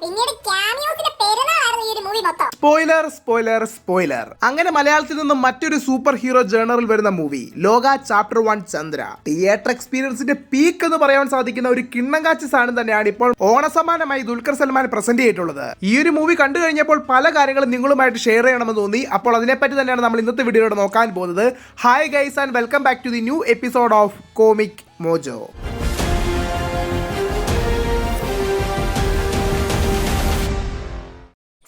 പിന്നീട് ക്യാമിയോസിന്റെ പെരുന്നാളായിരുന്നു ഈ ഒരു മൂവി മൊത്തം. സ്പോയിലർ. അങ്ങനെ മലയാളത്തിൽ നിന്നും മറ്റൊരു സൂപ്പർ ഹീറോ ജേണറിൽ വരുന്ന മൂവി ലോക ചാപ്റ്റർ 1 ചന്ദ്ര. തിയേറ്റർ എക്സ്പീരിയൻസിന്റെ പീക്ക് എന്ന് പറയാൻ സാധിക്കുന്ന ഒരു കിണ്ണങ്കാച്ച സാധനം തന്നെയാണ് ഇപ്പോൾ ഓണസമ്മാനമായി ദുൽഖർ സൽമാൻ പ്രസന്റ് ചെയ്തിട്ടുള്ളത്. ഈ ഒരു മൂവി കണ്ടു കഴിഞ്ഞപ്പോൾ പല കാര്യങ്ങളും നിങ്ങളുമായിട്ട് ഷെയർ ചെയ്യണമെന്ന് തോന്നി. അപ്പോൾ അതിനെപ്പറ്റി തന്നെയാണ് നമ്മൾ ഇന്നത്തെ വീഡിയോയിലൂടെ നോക്കാൻ പോകുന്നത്. Hi guys and welcome back to the new episode of comic mojo.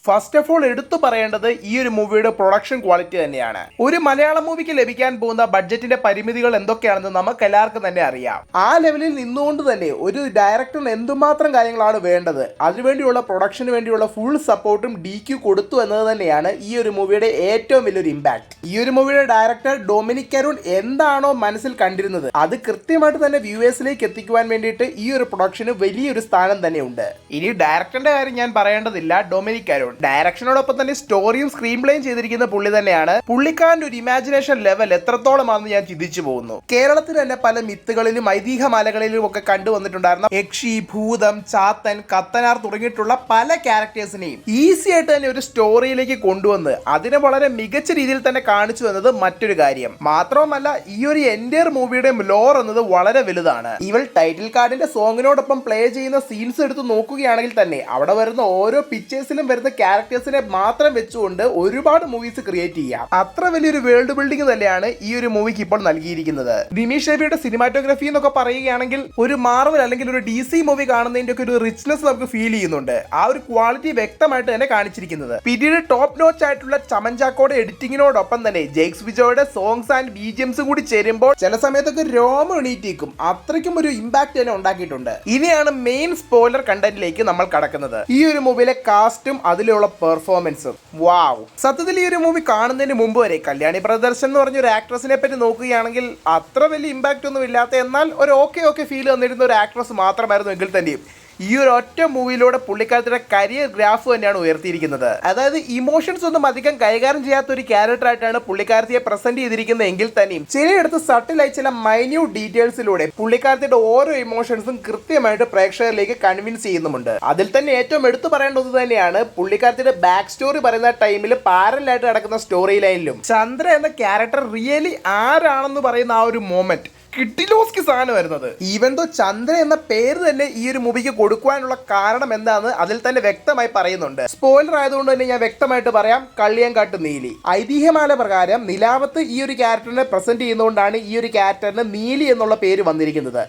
First of all എടുത്തു പറയേണ്ടത് ഈ ഒരു മൂവിയുടെ പ്രൊഡക്ഷൻ ക്വാളിറ്റി തന്നെയാണ്. ഒരു മലയാളം മൂവിക്ക് ലഭിക്കാൻ പോകുന്ന ബഡ്ജറ്റിന്റെ പരിമിതികൾ എന്തൊക്കെയാണെന്ന് നമുക്ക് എല്ലാവർക്കും തന്നെ അറിയാം. ആ ലെവലിൽ നിന്നുകൊണ്ട് തന്നെ ഒരു ഡയറക്ടറിന് എന്തുമാത്രം കാര്യങ്ങളാണ് വേണ്ടത്, അതിനുവേണ്ടിയുള്ള പ്രൊഡക്ഷന് വേണ്ടിയുള്ള ഫുൾ സപ്പോർട്ടും DQ കൊടുത്തു എന്നത് തന്നെയാണ് ഈ ഒരു മൂവിയുടെ ഏറ്റവും വലിയൊരു ഇമ്പാക്ട്. ഈ ഒരു മൂവിയുടെ ഡയറക്ടർ ഡൊമിനിക് അരുൺ എന്താണോ മനസ്സിൽ കണ്ടിരുന്നത് അത് കൃത്യമായിട്ട് തന്നെ വ്യൂവേഴ്സിലേക്ക് എത്തിക്കുവാൻ വേണ്ടിയിട്ട് ഈ ഒരു പ്രൊഡക്ഷന് വലിയൊരു സ്ഥാനം തന്നെ ഉണ്ട്. ഇനി ഡയറക്ടറിന്റെ കാര്യം ഞാൻ പറയേണ്ടതില്ല. ഡൊമിനിക് അരുൺ ഡയറക്ഷനോടൊപ്പം തന്നെ സ്റ്റോറിയും സ്ക്രീൻ പ്ലേയും ചെയ്തിരിക്കുന്ന പുള്ളി തന്നെയാണ്. പുള്ളിക്കാരന്റെ ഒരു ഇമാജിനേഷൻ ലെവൽ എത്രത്തോളമാണെന്ന് ഞാൻ ചിന്തിച്ചു പോകുന്നു. കേരളത്തിൽ തന്നെ പല മിത്തുകളിലും ഐതിഹ്യമാലകളിലും ഒക്കെ കണ്ടുവന്നിട്ടുണ്ടായിരുന്ന യക്ഷി, ഭൂതം, ചാത്തൻ, കത്തനാർ തുടങ്ങിയിട്ടുള്ള പല ക്യാരക്ടേഴ്സിനെയും ഈസി ആയിട്ട് തന്നെ ഒരു സ്റ്റോറിയിലേക്ക് കൊണ്ടുവന്ന് അതിനെ വളരെ മികച്ച രീതിയിൽ തന്നെ കാണിച്ചു എന്നത് മറ്റൊരു കാര്യം. മാത്രവുമല്ല ഈ ഒരു എൻറ്റയർ മൂവിയുടെ ലോർ എന്നത് വളരെ വലുതാണ്. ഇവൾ ടൈറ്റിൽ കാർഡിന്റെ സോങ്ങിനോടൊപ്പം പ്ലേ ചെയ്യുന്ന സീൻസ് എടുത്ത് നോക്കുകയാണെങ്കിൽ തന്നെ അവിടെ വരുന്ന ഓരോ പിക്ചേഴ്സിലും വരുന്ന ക്യാരക്ടേഴ്സിനെ മാത്രം വെച്ചുകൊണ്ട് ഒരുപാട് മൂവീസ് ക്രിയേറ്റ് ചെയ്യാം. അത്ര വലിയൊരു വേൾഡ് ബിൽഡിംഗ് തന്നെയാണ് ഈ ഒരു മൂവിക്ക് ഇപ്പോൾ നൽകിയിരിക്കുന്നത്. ദിമേശ് ഷെബിയുടെ സിനിമാറ്റോഗ്രഫി എന്നൊക്കെ പറയുകയാണെങ്കിൽ ഒരു മാർവൽ അല്ലെങ്കിൽ ഒരു DC മൂവി കാണുന്നതിന്റെ ഒക്കെ ഒരു റിച്ച്നെസ് നമുക്ക് ഫീൽ ചെയ്യുന്നുണ്ട്. ആ ഒരു ക്വാളിറ്റി വ്യക്തമായിട്ട് തന്നെ കാണിച്ചിരിക്കുന്നത്. പിന്നീട് ടോപ്പ് നോച്ച് ആയിട്ടുള്ള ചമൻചാക്കോയുടെ എഡിറ്റിങ്ങിനോടൊപ്പം തന്നെ ജെയ്ക്സ് വിജോയുടെ സോങ്സ് ആൻഡ് BGMs കൂടി ചേരുമ്പോൾ ചില സമയത്തൊക്കെ രോമം എണീറ്റേക്കും. അത്രയ്ക്കും ഒരു ഇമ്പാക്ട് തന്നെ ഉണ്ടാക്കിയിട്ടുണ്ട്. ഇനിയാണ് മെയിൻ സ്പോയിലർ കണ്ടന്റിലേക്ക് നമ്മൾ കടക്കുന്നത്. ഈ ഒരു മൂവിയിലെ കാസ്റ്റും അതിലുള്ള പെർഫോമൻസും വാവ്. സത്യത്തിൽ ഈ ഒരു മൂവി കാണുന്നതിന് മുമ്പ് വരെ കല്യാണി പ്രദർശൻ എന്ന് പറഞ്ഞ ഒരു ആക്ട്രസിനെ പറ്റി നോക്കുകയാണെങ്കിൽ അത്ര വലിയ ഇമ്പാക്റ്റ് ഒന്നും ഇല്ലാത്ത എന്നാൽ ഒരു ഓക്കെ ഫീൽ തന്നിരുന്ന ഒരു ആക്ട്രസ് മാത്രമായിരുന്നു എങ്കിൽ തന്നെയും ഈ ഒരു ഒറ്റ മൂവിയിലൂടെ പുള്ളിക്കാരത്തിന്റെ കരിയർ ഗ്രാഫ് തന്നെയാണ് ഉയർത്തിയിരിക്കുന്നത്. അതായത് ഇമോഷൻസ് ഒന്നും അധികം കൈകാര്യം ചെയ്യാത്ത ഒരു ക്യാരക്ടറായിട്ടാണ് പുള്ളിക്കാരത്തിയെ പ്രസന്റ് ചെയ്തിരിക്കുന്നത് എങ്കിൽ തന്നെയും ചിലയിടത്ത് സട്ടിലായി ചില മൈന്യൂട്ട് ഡീറ്റെയിൽസിലൂടെ പുള്ളിക്കാരത്തിന്റെ ഓരോ ഇമോഷൻസും കൃത്യമായിട്ട് പ്രേക്ഷകരിലേക്ക് കൺവിൻസ് ചെയ്യുന്നുമുണ്ട്. അതിൽ തന്നെ ഏറ്റവും എടുത്തു പറയേണ്ടത് തന്നെയാണ് പുള്ളിക്കാരത്തിന്റെ ബാക്ക് സ്റ്റോറി പറയുന്ന ടൈമിൽ പാരലായിട്ട് നടക്കുന്ന സ്റ്റോറി ലൈനിലും ചന്ദ്ര എന്ന ക്യാരക്ടർ റിയലി ആരാണെന്ന് പറയുന്ന ആ ഒരു മൊമെന്റ് കിട്ടിലോസ്കി സാധനം വരുന്നത്. ഈവൻ ദോ ചന്ദ്ര എന്ന പേര് തന്നെ ഈ ഒരു മൂവിക്ക് കൊടുക്കുവാനുള്ള കാരണം എന്താണെന്ന് അതിൽ തന്നെ വ്യക്തമായി പറയുന്നുണ്ട്. സ്പോയിലർ ആയതുകൊണ്ട് തന്നെ ഞാൻ വ്യക്തമായിട്ട് പറയാം. കള്ളിയങ്കാട്ട് നീലി. ഐതിഹ്യമാല പ്രകാരം നിലാവത്ത് ഈ ഒരു ക്യാരക്ടറിനെ പ്രസന്റ് ചെയ്യുന്നതുകൊണ്ടാണ് ഈ ഒരു ക്യാരക്ടറിന് നീലി എന്നുള്ള പേര് വന്നിരിക്കുന്നത്.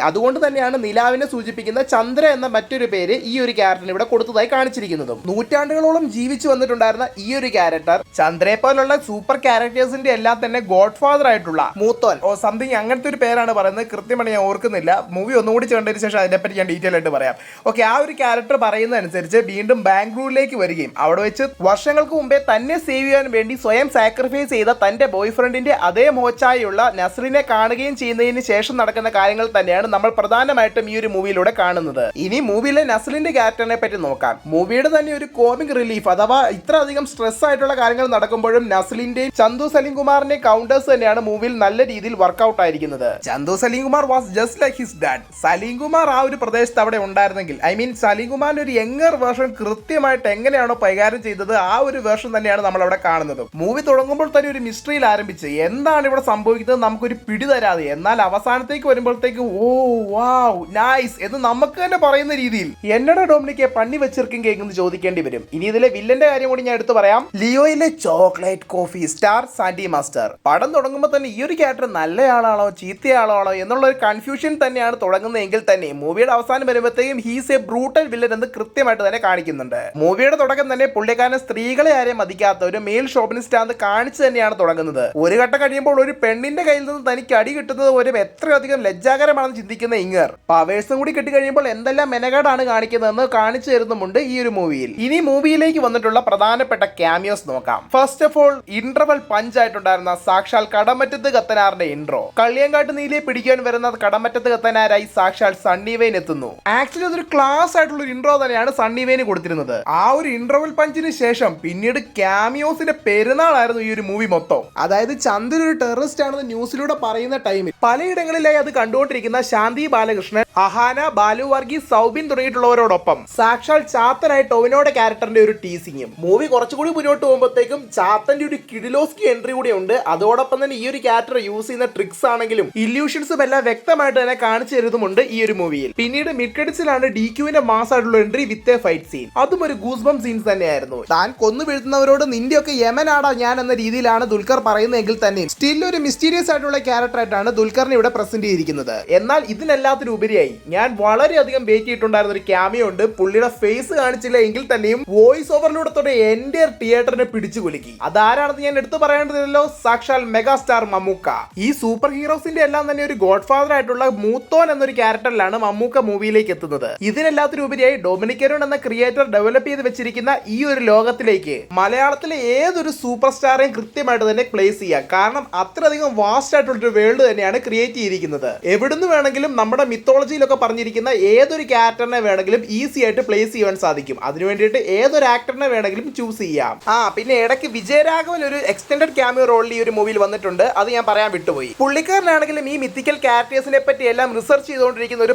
അതുകൊണ്ട് തന്നെയാണ് നിലാവിനെ സൂചിപ്പിക്കുന്ന ചന്ദ്ര എന്ന മറ്റൊരു പേര് ഈ ഒരു ക്യാരക്ടറിന് ഇവിടെ കൊടുത്തതായി കാണിച്ചിരിക്കുന്നതും. നൂറ്റാണ്ടുകളോളം ജീവിച്ചു വന്നിട്ടുണ്ടായിരുന്ന ഈ ഒരു ക്യാരക്ടർ ചന്ദ്രയെ പോലുള്ള സൂപ്പർ ക്യാരക്ടേഴ്സിന്റെ എല്ലാം തന്നെ ഗോഡ് ഫാദർ ആയിട്ടുള്ള മൂത്തോൻ സംതിങ് അങ്ങനത്തെ ഒരു പേരാണ് പറയുന്നത്. കൃത്യമായി ഞാൻ ഓർക്കുന്നില്ല. മൂവി ഒന്നുകൂടി കണ്ടതിന് ശേഷം അതിനെപ്പറ്റി ഞാൻ ഡീറ്റെയിൽ ആയിട്ട് പറയാം. ഓക്കെ, ആ ഒരു ക്യാരക്ടർ പറയുന്നതനുസരിച്ച് വീണ്ടും ബാംഗ്ലൂരിലേക്ക് വരികയും അവിടെ വെച്ച് വർഷങ്ങൾക്ക് മുമ്പേ തന്നെ സേവ് ചെയ്യാൻ വേണ്ടി സ്വയം സാക്രിഫൈസ് ചെയ്ത തന്റെ ബോയ് ഫ്രണ്ടിന്റെ അതേ മോച്ചായുള്ള നസ്രിനെ കാണുകയും ചെയ്യുന്നതിന് ശേഷം നടക്കുന്ന കാര്യങ്ങൾ തന്നെ നമ്മൾ പ്രധാനമായിട്ടും ഈ ഒരു മൂവിയിലൂടെ കാണുന്നത്. ഇനി മൂവിയിലെ നസ്ലിന്റെ ക്യാരക്ടറിനെ പറ്റി നോക്കാം. മൂവിയുടെ തന്നെ ഒരു കോമിക് റിലീഫ് അഥവാ ഇത്ര അധികം സ്ട്രെസ് ആയിട്ടുള്ള കാര്യങ്ങൾ നടക്കുമ്പോഴും നസ്ലിന്റെയും ചന്തു സലീം കുമാറിന്റെ കൗണ്ടേഴ്സ് തന്നെയാണ് മൂവിയിൽ നല്ല രീതിയിൽ വർക്ക്ഔട്ട് ആയിരിക്കുന്നത്. Chandu Salim Kumar was just like his dad. Salim Kumar ആ ഒരു പ്രദേശത്ത് അവിടെ ഉണ്ടായിരുന്നെങ്കിൽ സലീം കുമാറിന്റെ ഒരു യങ്ങർ വേർഷൻ കൃത്യമായിട്ട് എങ്ങനെയാണോ കൈകാര്യം ചെയ്തത് ആ ഒരു വേർഷൻ തന്നെയാണ് നമ്മൾ അവിടെ കാണുന്നത്. മൂവി തുടങ്ങുമ്പോൾ തന്നെ ഒരു മിസ്റ്ററിയിൽ ആരംഭിച്ച് എന്താണ് ഇവിടെ സംഭവിക്കുന്നത് നമുക്കൊരു പിടി തരാതെ, എന്നാൽ അവസാനത്തേക്ക് വരുമ്പോഴത്തേക്ക് ഓ വാവ് നൈസ് എന്ന് നമുക്ക് തന്നെ പറയുന്ന രീതിയിൽ എന്നോട് ഡൊമിനിക്കെ പണി വെച്ചിരിക്കും എന്ന് ചോദിക്കേണ്ടി വരും. ഇനി ഇതിലെ വില്ലന്റെ കാര്യം കൂടി ഞാൻ എടുത്തു പറയാം. ലിയോയിലെ chocolate coffee star Sandy master. പടം തുടങ്ങുമ്പോൾ തന്നെ ഈ ഒരു ക്യാരക്ടർ നല്ലയാളാണോ ചീത്തയാളാണോ എന്നുള്ള ഒരു കൺഫ്യൂഷൻ തന്നെയാണ് തുടങ്ങുന്നതെങ്കിൽ തന്നെ മൂവിയുടെ അവസാനം വരുമ്പോഴത്തേക്കും ഹീസ് എ ബ്രൂട്ടൽ വില്ലൻ എന്ന് കൃത്യമായിട്ട് തന്നെ കാണിക്കുന്നുണ്ട്. മൂവിയുടെ തുടക്കം തന്നെ പുള്ളിക്കാരൻ സ്ത്രീകളെ ആരെയും മതിക്കാത്ത ഒരു മെയിൽ ഷോപ്പിനിസ്റ്റ് ആണെന്ന് കാണിച്ചു തന്നെയാണ് തുടങ്ങുന്നത്. ഒരു ഘട്ടം കഴിയുമ്പോൾ ഒരു പെണ്ണിന്റെ കയ്യിൽ നിന്ന് തനിക്ക് അടി കിട്ടുന്നത് ഒരു എത്രയധികം ലജ്ജാകരമാണ് ചിന്തിക്കുന്ന ഇങ്ങർ പവേഴ്സും കൂടി കിട്ടിക്കഴിയുമ്പോൾ എന്തെല്ലാം മെനകേടാണ് കാണിക്കുന്നതെന്ന് കാണിച്ചു തരുന്നുമുണ്ട് ഈ ഒരു മൂവിയിൽ. ഇനി മൂവിയിലേക്ക് വന്നിട്ടുള്ള പ്രധാനപ്പെട്ട ക്യാമിയോസ് നോക്കാം. First of all interval punch ആയിട്ടുണ്ടായിരുന്ന സാക്ഷാൽ കടമറ്റത്ത് കത്തനാറിന്റെ ഇൻട്രോ. കള്ളിയങ്കാട്ട് നീലിയെ പിടിക്കാൻ വരുന്ന കടമറ്റത്ത് കത്തനാരായി സാക്ഷാൽ സണ്ണി വെയിൻ എത്തുന്നു. ആക്ച്വലി അതൊരു ക്ലാസ് ആയിട്ടുള്ള ഒരു ഇൻട്രോ തന്നെയാണ് സണ്ണി വെയിന് കൊടുത്തിരുന്നത്. ആ ഒരു ഇന്റർവൽ പഞ്ചിന് ശേഷം പിന്നീട് ക്യാമിയോസിന്റെ പെരുന്നാളായിരുന്നു ഈ ഒരു മൂവി മൊത്തം. അതായത് ചന്ദ്രൻ ഒരു ടെററിസ്റ്റ് ആണെന്ന് ന്യൂസിലൂടെ പറയുന്ന ടൈമിൽ പലയിടങ്ങളിലായി അത് കണ്ടുകൊണ്ടിരിക്കുന്ന ശാന്തി ബാലകൃഷ്ണൻ അഹാന, ബാലു വർഗീസ്, സൗബിൻ തുടങ്ങിയിട്ടുള്ളവരോടൊപ്പം സാക്ഷാൽ ചാത്തനായി ടൊവിനോയുടെ ക്യാരക്ടറിന്റെ ഒരു ടീസിങ്ങും. മൂവി കുറച്ചുകൂടി മുന്നോട്ട് പോകുമ്പോഴത്തേക്കും ചാത്തന്റെ ഒരു കിഡിലോസ്കി എൻട്രി കൂടി ഉണ്ട്. അതോടൊപ്പം തന്നെ ഈ ഒരു ക്യാരക്ടർ യൂസ് ചെയ്യുന്ന ട്രിക്സ് ആണെങ്കിലും ഇല്യൂഷൻസും എല്ലാം വ്യക്തമായിട്ട് തന്നെ കാണിച്ചു തരുന്നുമുണ്ട് ഈ ഒരു മൂവിയിൽ. പിന്നീട് മിഡ് ക്രെഡിറ്റ്സിലാണ് DQവിന്റെ മാസ് ആയിട്ടുള്ള entry with a fight scene. അതും ഒരു ഗൂസ്ബം സീൻസ് തന്നെയായിരുന്നു. താൻ കൊന്നു വീഴ്ത്തുന്നവരോട് നിന്റെയൊക്കെ യമനാടാ ഞാൻ എന്ന രീതിയിലാണ് ദുൽഖർ പറയുന്നതെങ്കിൽ തന്നെ സ്റ്റിൽ ഒരു മിസ്റ്റീരിയസ് ആയിട്ടുള്ള ക്യാരക്ടർ ആയിട്ടാണ് ദുൽഖറിനെ ഇവിടെ പ്രസന്റ് ചെയ്തിരിക്കുന്നത്. എന്നാൽ ഇതിനെല്ലാത്തിനുപരിയായി ഞാൻ വളരെയധികം വെയിറ്റ് ചെയ്തിട്ടുണ്ടായിരുന്ന ഒരു ക്യാമിയോ ഉണ്ട്. പുള്ളിയുടെ ഫേസ് കാണിച്ചില്ല എങ്കിൽ തന്നെയും വോയിസ് ഓവറിലൂടെ തൊട്ട് എന്റെ തിയേറ്ററിനെ പിടിച്ചു കുലുക്കി. അതാരാണെന്ന് ഞാൻ എടുത്തു പറയേണ്ടതില്ലല്ലോ, സാക്ഷാൽ മെഗാസ്റ്റാർ മമ്മൂക്ക. ഈ സൂപ്പർ ഹീറോസിന്റെ എല്ലാം തന്നെ ഒരു ഗോഡ് ഫാദർ ആയിട്ടുള്ള മൂത്തോൻ എന്നൊരു ക്യാരക്ടറിലാണ് മമ്മൂക്ക മൂവിയിലേക്ക് എത്തുന്നത്. ഇതിനെല്ലാത്തിനുപരിയായി ഡൊമിനിക് അരുൺ എന്ന ക്രിയേറ്റർ ഡെവലപ്പ് ചെയ്ത് വെച്ചിരിക്കുന്ന ഈ ഒരു ലോകത്തിലേക്ക് മലയാളത്തിലെ ഏതൊരു സൂപ്പർ സ്റ്റാറേയും കൃത്യമായിട്ട് തന്നെ പ്ലേസ് ചെയ്യാം. കാരണം അത്രയധികം വാസ്റ്റ് ആയിട്ടുള്ളൊരു വേൾഡ് തന്നെയാണ് ക്രിയേറ്റ് ചെയ്തിരിക്കുന്നത്. എവിടുന്ന് വേണമെങ്കിലും നമ്മുടെ മിത്തോളജിയിലൊക്കെ പറഞ്ഞിരിക്കുന്ന ഏതൊരു ക്യാരക്ടറിനെ വേണമെങ്കിലും ഈസി ആയിട്ട് പ്ലേസ് ചെയ്യാൻ സാധിക്കും. അതിനു വേണ്ടിയിട്ട് ഏതൊരു ആക്ടറിനെ വേണമെങ്കിലും ചൂസ് ചെയ്യാം. പിന്നെ ഇടയ്ക്ക് വിജയരാഘവൻ ഒരു എക്സ്റ്റൻഡഡ് ക്യാമിയോ റോളിൽ ഈ ഒരു മൂവിയിൽ വന്നിട്ടുണ്ട്. അത് ഞാൻ പറയാൻ വിട്ടുപോയി. പുള്ളിക്കാരനാണെങ്കിലും ഈ മിത്തിക്കൽ ക്യാരക്ടേഴ്സിനെ പറ്റി എല്ലാം റിസർച്ച് ചെയ്തുകൊണ്ടിരിക്കുന്ന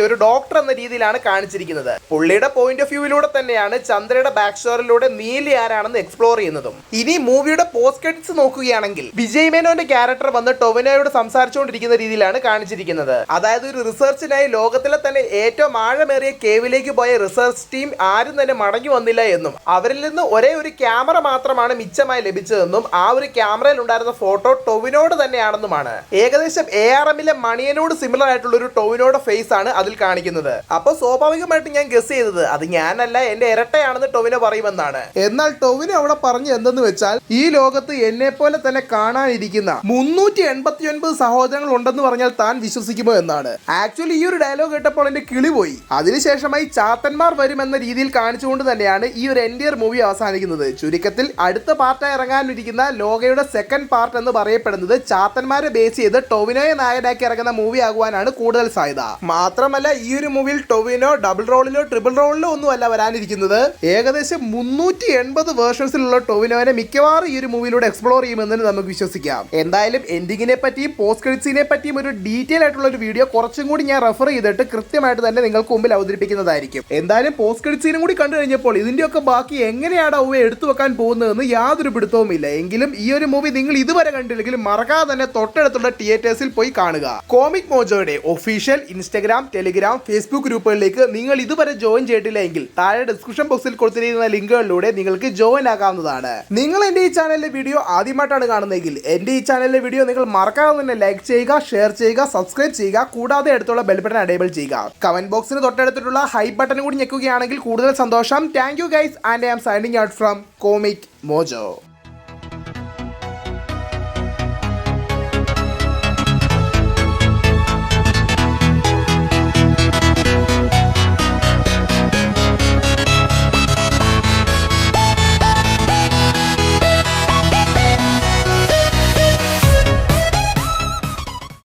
ഒരു ഡോക്ടർ എന്ന രീതിയിലാണ് കാണിച്ചിരിക്കുന്നത്. പുള്ളിയുടെ പോയിന്റ് ഓഫ് വ്യൂവിലൂടെ തന്നെയാണ് ചന്ദ്രയുടെ ബാക്ക് സ്റ്റോറിലൂടെ നീലി ആരാണെന്ന് എക്സ്പ്ലോർ ചെയ്യുന്നതും. ഇനി മൂവിയുടെ പോസ്റ്റ് ക്രെഡിറ്റ്സ് നോക്കുകയാണെങ്കിൽ വിജയ് മേനോന്റെ ക്യാരക്ടർ വന്ന് ടൊവിനോയോട് സംസാരിച്ചുകൊണ്ടിരിക്കുന്ന രീതിയിലാണ് കാണിച്ചിരിക്കുന്നത്. അതായത് ഒരു റിസർച്ചിനായി ലോകത്തിലെ തന്നെ ഏറ്റവും ആഴമേറിയ കേവിലേക്ക് പോയ റിസർച്ച് ടീം ആരും തന്നെ മടങ്ങി വന്നില്ല എന്നും അവരിൽ നിന്ന് ഒരേ ഒരു ക്യാമറ മാത്രമാണ് മിച്ചമായി ലഭിച്ചതെന്നും ആ ഒരു ക്യാമറയിൽ ഉണ്ടായിരുന്ന ഫോട്ടോ ടൊവിനോട് തന്നെയാണെന്നുമാണ്. ഏകദേശം ARMലെ മണിയനോട് സിമിലർ ആയിട്ടുള്ള ഒരു ടൊവിനോയുടെ ഫേസ് ആണ് അതിൽ കാണിക്കുന്നത്. അപ്പോൾ സ്വാഭാവികമായിട്ട് ഞാൻ ഗസ് ചെയ്തത് അത് ഞാനല്ല, എന്റെ ഇരട്ടയാണെന്ന് ടൊവിനോ പറയുമെന്നാണ്. എന്നാൽ ടൊവിനോ അവിടെ പറഞ്ഞു എന്തെന്ന് വെച്ചാൽ ഈ ലോകത്ത് എന്നെ പോലെ തന്നെ കാണാനിരിക്കുന്ന 389 സഹോദരങ്ങൾ ഉണ്ടെന്ന് പറഞ്ഞാൽ താൻ വിശ്വസിക്കുമോ എന്നാണ്. ആക്ച്വലി ഈ ഒരു ഡയലോഗ് കേട്ടപ്പോൾ എന്റെ കിളി പോയി. അതിനുശേഷമായി ചാത്തന്മാർ വരുമെന്ന രീതിയിൽ കാണിച്ചുകൊണ്ട് തന്നെയാണ് ഈ ഒരു എൻഡിയർ മൂവി അവസാനിക്കുന്നത്. ചുരുക്കത്തിൽ അടുത്ത പാർട്ടായി ഇറങ്ങാനിരിക്കുന്ന ലോകയുടെ സെക്കൻഡ് പാർട്ട് എന്ന് പറയപ്പെടുന്നത് ചാത്തന്മാരെ ബേസ് ചെയ്ത് ടൊവിനോയെ നായകനാക്കി ഇറങ്ങുന്ന മൂവി ആകുവാനാണ് കൂടുതൽ സാധ്യത. മാത്രമല്ല ഈ ഒരു മൂവിയിൽ ടൊവിനോ ഡബിൾ റോളിലോ ട്രിപ്പിൾ റോളിലോ ഒന്നും അല്ല വരാനിരിക്കുന്നത്. ഏകദേശം 380 വേർഷൻസിലുള്ള ടൊവിനോയെ മിക്കവാറും ഈ ഒരു മൂവിയിലൂടെ എക്സ്പ്ലോർ ചെയ്യുമെന്ന് നമുക്ക് വിശ്വസിക്കാം. എന്തായാലും എൻഡിങ്ങിനെ പറ്റിയും പോസ്റ്റ് ക്രെഡിറ്റ്സിനെ പറ്റിയും ഒരു ഡീറ്റെയിൽ ആയിട്ടുള്ള ഒരു വീഡിയോ കുറച്ചും കൂടി ഞാൻ റെഫർ ചെയ്തിട്ട് കൃത്യമായിട്ട് തന്നെ നിങ്ങൾക്ക് മുമ്പിൽ അവതരിപ്പിക്കുന്നതായിരിക്കും. എന്തായാലും പോസ്റ്റ് ക്രെഡിറ്റ്സിനും കൂടി കണ്ടു കഴിഞ്ഞപ്പോൾ ഇതിന്റെയൊക്കെ ബാക്കി എങ്ങനെയാണ് അവ എടുത്തു വെക്കാൻ പോകുന്നതെന്ന് യാതൊരു പിടുത്തവുമില്ല. എങ്കിലും ഈ ഒരു മൂവി നിങ്ങൾ ഇതുവരെ കണ്ടില്ലെങ്കിൽ മറക്കാതെ തന്നെ തൊട്ടടുത്തുള്ള തിയേറ്റേഴ്സിൽ പോയി കാണുക. കോമിക് മോജോയുടെ ഒഫീഷ്യൽ ഇൻസ്റ്റഗ്രാം, ടെലിഗ്രാം, ഫേസ്ബുക്ക് ഗ്രൂപ്പുകളിലേക്ക് നിങ്ങൾ ഇതുവരെ ജോയിൻ ചെയ്തിട്ടില്ല എങ്കിൽ താഴെ ഡിസ്ക്രിപ്ഷൻ ബോക്സിൽ കൊടുത്തിരിക്കുന്ന ലിങ്കുകളിലൂടെ നിങ്ങൾക്ക് ജോയിൻ ആകാവുന്നതാണ്. നിങ്ങൾ എന്റെ ഈ ചാനലിലെ വീഡിയോ ആദ്യമായിട്ടാണ് കാണുന്നതെങ്കിൽ എന്റെ ഈ ചാനലിലെ വീഡിയോ നിങ്ങൾ മറക്കാതെ തന്നെ ലൈക്ക് ചെയ്യുക, ഷെയർ ചെയ്യുക, സബ്സ്ക്രൈബ് ചെയ്യുക. കൂടാതെ അടുത്തുള്ള ബെൽ ബട്ടൺ എനേബിൾ ചെയ്യുക. കമന്റ് ബോക്സിന് തൊട്ടടുത്തിട്ടുള്ള ഹൈപ്പ് ബട്ടൺ കൂടി ഞെക്കുകയാണെങ്കിൽ കൂടുതൽ സന്തോഷം. Thank you guys and I am signing out from comic mojo.